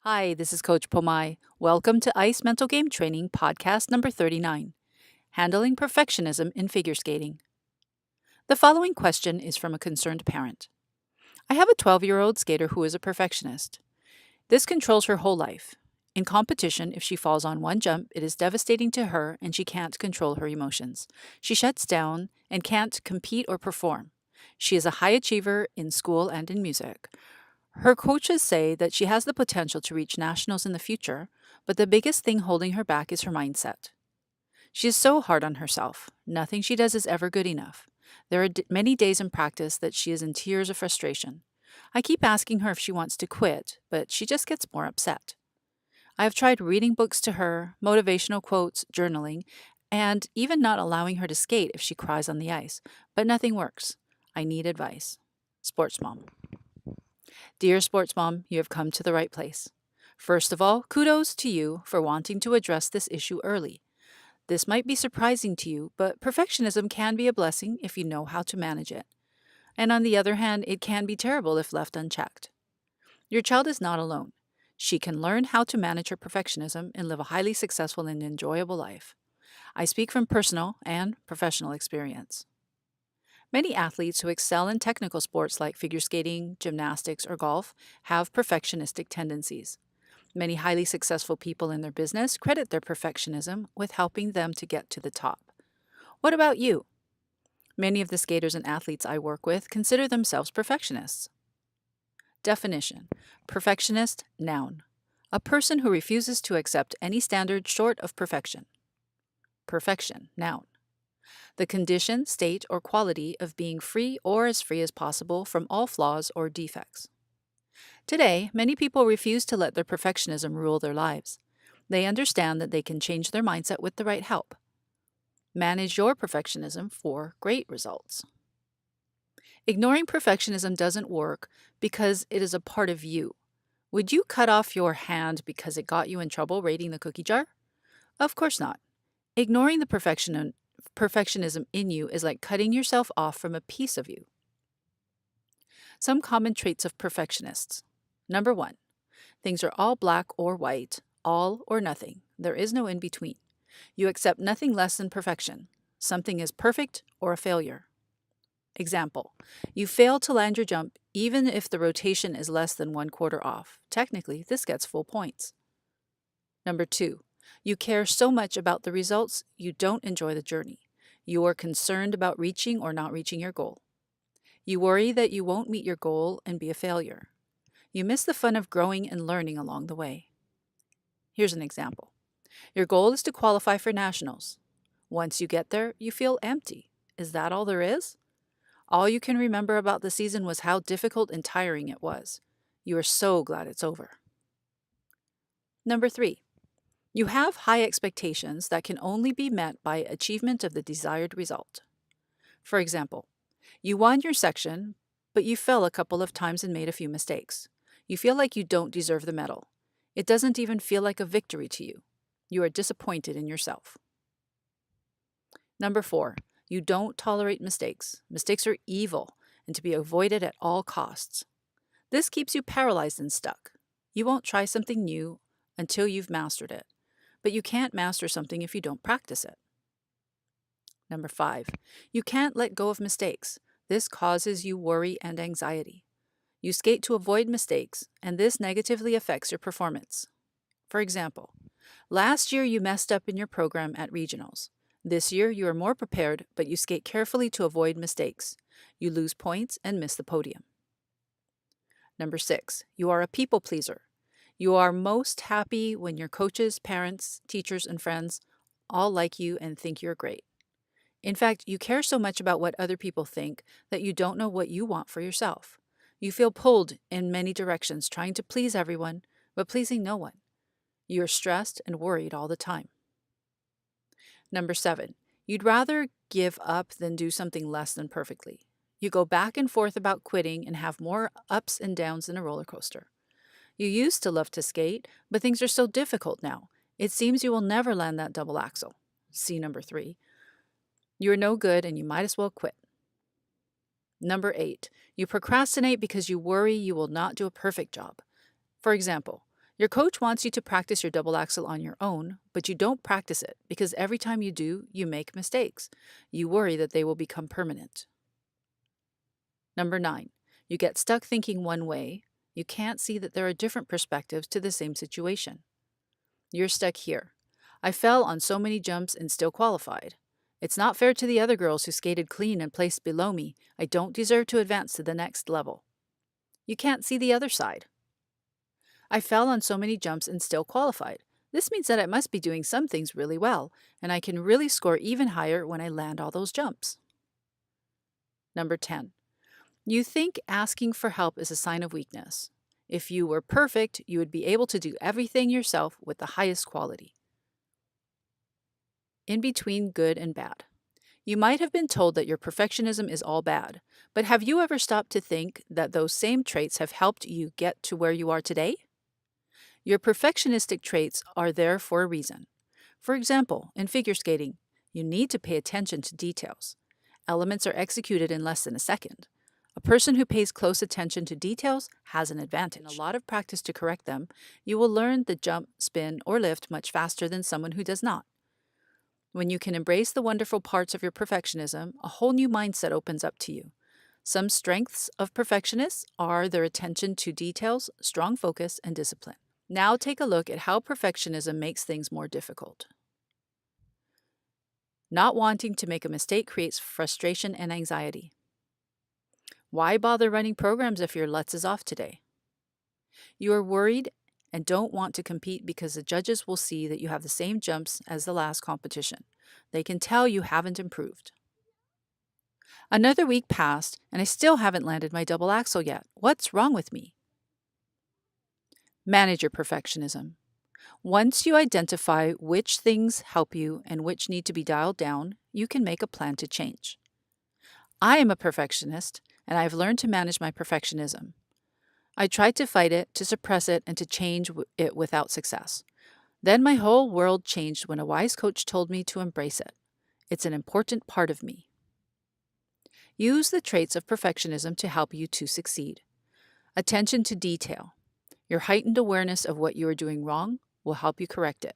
Hi, this is Coach Pomai. Welcome to ICE Mental Game Training podcast number 39, Handling Perfectionism in Figure Skating. The following question is from a concerned parent. I have a 12-year-old skater who is a perfectionist. This controls her whole life. In competition, if she falls on one jump, it is devastating to her and she can't control her emotions. She shuts down and can't compete or perform. She is a high achiever in school and in music. Her coaches say that she has the potential to reach nationals in the future, but the biggest thing holding her back is her mindset. She is so hard on herself. Nothing she does is ever good enough. There are many days in practice that she is in tears of frustration. I keep asking her if she wants to quit, but she just gets more upset. I have tried reading books to her, motivational quotes, journaling, and even not allowing her to skate if she cries on the ice, but nothing works. I need advice. Sports Mom. Dear Sports Mom, you have come to the right place. First of all, kudos to you for wanting to address this issue early. This might be surprising to you, but perfectionism can be a blessing if you know how to manage it. And on the other hand, it can be terrible if left unchecked. Your child is not alone. She can learn how to manage her perfectionism and live a highly successful and enjoyable life. I speak from personal and professional experience. Many athletes who excel in technical sports like figure skating, gymnastics, or golf have perfectionistic tendencies. Many highly successful people in their business credit their perfectionism with helping them to get to the top. What about you? Many of the skaters and athletes I work with consider themselves perfectionists. Definition: Perfectionist, noun. A person who refuses to accept any standard short of perfection. Perfection, noun. The condition, state, or quality of being free or as free as possible from all flaws or defects. Today, many people refuse to let their perfectionism rule their lives. They understand that they can change their mindset with the right help. Manage your perfectionism for great results. Ignoring perfectionism doesn't work because it is a part of you. Would you cut off your hand because it got you in trouble raiding the cookie jar? Of course not. Ignoring the perfectionism in you is like cutting yourself off from a piece of you. Some common traits of perfectionists. Number 1, things are all black or white, all or nothing. There is no in between. You accept nothing less than perfection. Something is perfect or a failure. Example: you fail to land your jump even if the rotation is less than 1/4 off. Technically, this gets full points. Number 2, you care so much about the results you don't enjoy the journey. You are concerned about reaching or not reaching your goal. You worry that you won't meet your goal and be a failure. You miss the fun of growing and learning along the way. Here's an example. Your goal is to qualify for nationals. Once you get there, you feel empty. Is that all there is? All you can remember about the season was how difficult and tiring it was. You are so glad it's over. Number 3, you have high expectations that can only be met by achievement of the desired result. For example, you won your section, but you fell a couple of times and made a few mistakes. You feel like you don't deserve the medal. It doesn't even feel like a victory to you. You are disappointed in yourself. Number 4, you don't tolerate mistakes. Mistakes are evil and to be avoided at all costs. This keeps you paralyzed and stuck. You won't try something new until you've mastered it, but you can't master something if you don't practice it. Number 5, you can't let go of mistakes. This causes you worry and anxiety. You skate to avoid mistakes, and this negatively affects your performance. For example, last year you messed up in your program at regionals. This year you are more prepared, but you skate carefully to avoid mistakes. You lose points and miss the podium. Number 6, you are a people pleaser. You are most happy when your coaches, parents, teachers, and friends all like you and think you're great. In fact, you care so much about what other people think that you don't know what you want for yourself. You feel pulled in many directions, trying to please everyone, but pleasing no one. You are stressed and worried all the time. Number 7, you'd rather give up than do something less than perfectly. You go back and forth about quitting and have more ups and downs than a roller coaster. You used to love to skate, but things are so difficult now. It seems you will never land that double axel. See number 3. You are no good and you might as well quit. Number 8, you procrastinate because you worry you will not do a perfect job. For example, Your coach wants you to practice your double axel on your own, but you don't practice it because every time you do, you make mistakes. You worry that they will become permanent. Number 9, you get stuck thinking one way. You can't see that there are different perspectives to the same situation. You're stuck here. I fell on so many jumps and still qualified. It's not fair to the other girls who skated clean and placed below me. I don't deserve to advance to the next level. You can't see the other side. I fell on so many jumps and still qualified. This means that I must be doing some things really well, and I can really score even higher when I land all those jumps. Number 10. You think asking for help is a sign of weakness. If you were perfect, you would be able to do everything yourself with the highest quality. In between good and bad. You might have been told that your perfectionism is all bad, but have you ever stopped to think that those same traits have helped you get to where you are today? Your perfectionistic traits are there for a reason. For example, in figure skating, you need to pay attention to details. Elements are executed in less than a second. A person who pays close attention to details has an advantage. In a lot of practice to correct them, you will learn the jump, spin, or lift much faster than someone who does not. When you can embrace the wonderful parts of your perfectionism, a whole new mindset opens up to you. Some strengths of perfectionists are their attention to details, strong focus, and discipline. Now take a look at how perfectionism makes things more difficult. Not wanting to make a mistake creates frustration and anxiety. Why bother running programs if your LUTs is off today? You are worried and don't want to compete because the judges will see that you have the same jumps as the last competition. They can tell you haven't improved. Another week passed and I still haven't landed my double axel yet. What's wrong with me? Manage your perfectionism. Once you identify which things help you and which need to be dialed down, you can make a plan to change. I am a perfectionist, and I've learned to manage my perfectionism. I tried to fight it, to suppress it, and to change it without success. Then my whole world changed when a wise coach told me to embrace it. It's an important part of me. Use the traits of perfectionism to help you to succeed. Attention to detail. Your heightened awareness of what you are doing wrong will help you correct it.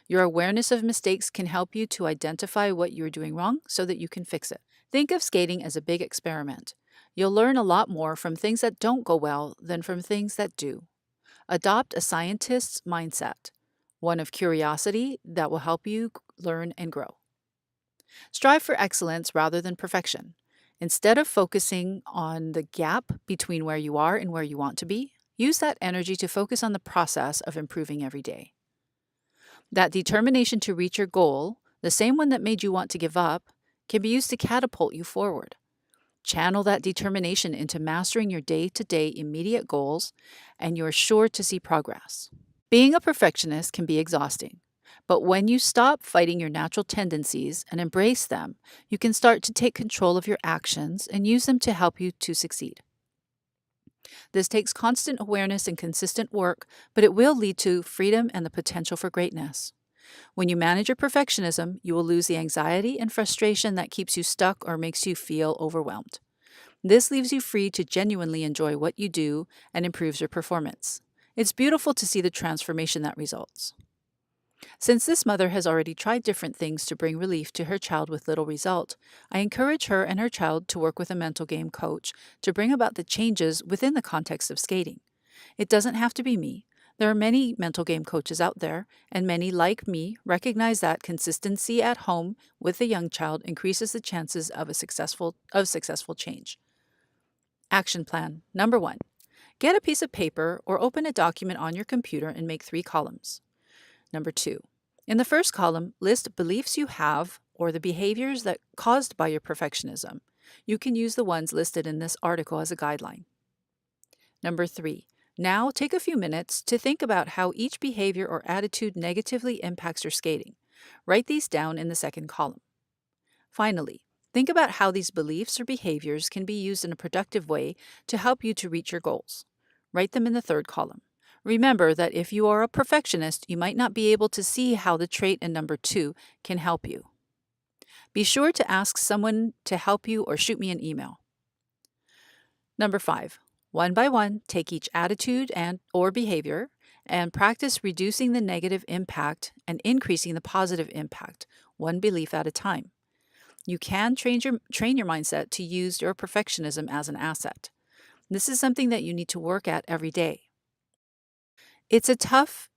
Your awareness of mistakes can help you to identify what you are doing wrong so that you can fix it. Think of skating as a big experiment. You'll learn a lot more from things that don't go well than from things that do. Adopt a scientist's mindset, one of curiosity that will help you learn and grow. Strive for excellence rather than perfection. Instead of focusing on the gap between where you are and where you want to be, use that energy to focus on the process of improving every day. That determination to reach your goal, the same one that made you want to give up, can be used to catapult you forward. Channel that determination into mastering your day-to-day immediate goals, and you're sure to see progress. Being a perfectionist can be exhausting, but when you stop fighting your natural tendencies and embrace them, you can start to take control of your actions and use them to help you to succeed. This takes constant awareness and consistent work, but it will lead to freedom and the potential for greatness. When you manage your perfectionism, you will lose the anxiety and frustration that keeps you stuck or makes you feel overwhelmed. This leaves you free to genuinely enjoy what you do and improves your performance. It's beautiful to see the transformation that results. Since this mother has already tried different things to bring relief to her child with little result, I encourage her and her child to work with a mental game coach to bring about the changes within the context of skating. It doesn't have to be me. There are many mental game coaches out there, and many, like me, recognize that consistency at home with a young child increases the chances of successful change. Action plan. Number 1. Get a piece of paper or open a document on your computer and make 3 columns. Number 2. In the first column, list beliefs you have or the behaviors that caused by your perfectionism. You can use the ones listed in this article as a guideline. Number 3. Now take a few minutes to think about how each behavior or attitude negatively impacts your skating. Write these down in the second column. Finally, think about how these beliefs or behaviors can be used in a productive way to help you to reach your goals. Write them in the third column. Remember that if you are a perfectionist, you might not be able to see how the trait in number 2 can help you. Be sure to ask someone to help you or shoot me an email. Number 5. One by one, take each attitude and or behavior and practice reducing the negative impact and increasing the positive impact, one belief at a time. You can train your mindset to use your perfectionism as an asset. This is something that you need to work at every day. It's a tough,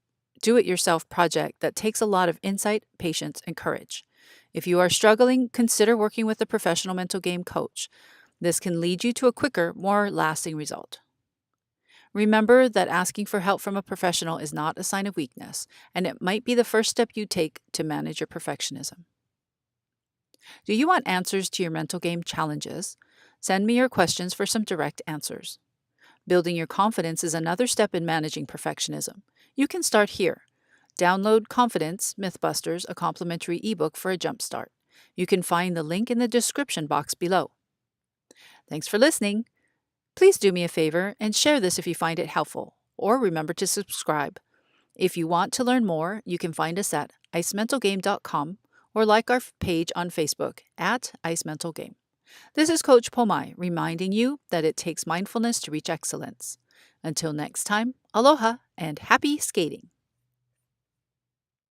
do it yourself project that takes a lot of insight, patience, and courage. If you are struggling, consider working with a professional mental game coach. This can lead you to a quicker, more lasting result. Remember that asking for help from a professional is not a sign of weakness, and it might be the first step you take to manage your perfectionism. Do you want answers to your mental game challenges? Send me your questions for some direct answers. Building your confidence is another step in managing perfectionism. You can start here. Download Confidence Mythbusters, a complimentary ebook for a jumpstart. You can find the link in the description box below. Thanks for listening. Please do me a favor and share this if you find it helpful, or remember to subscribe. If you want to learn more, you can find us at icementalgame.com or like our page on Facebook at icementalgame. This is Coach Pomai reminding you that it takes mindfulness to reach excellence. Until next time, aloha and happy skating!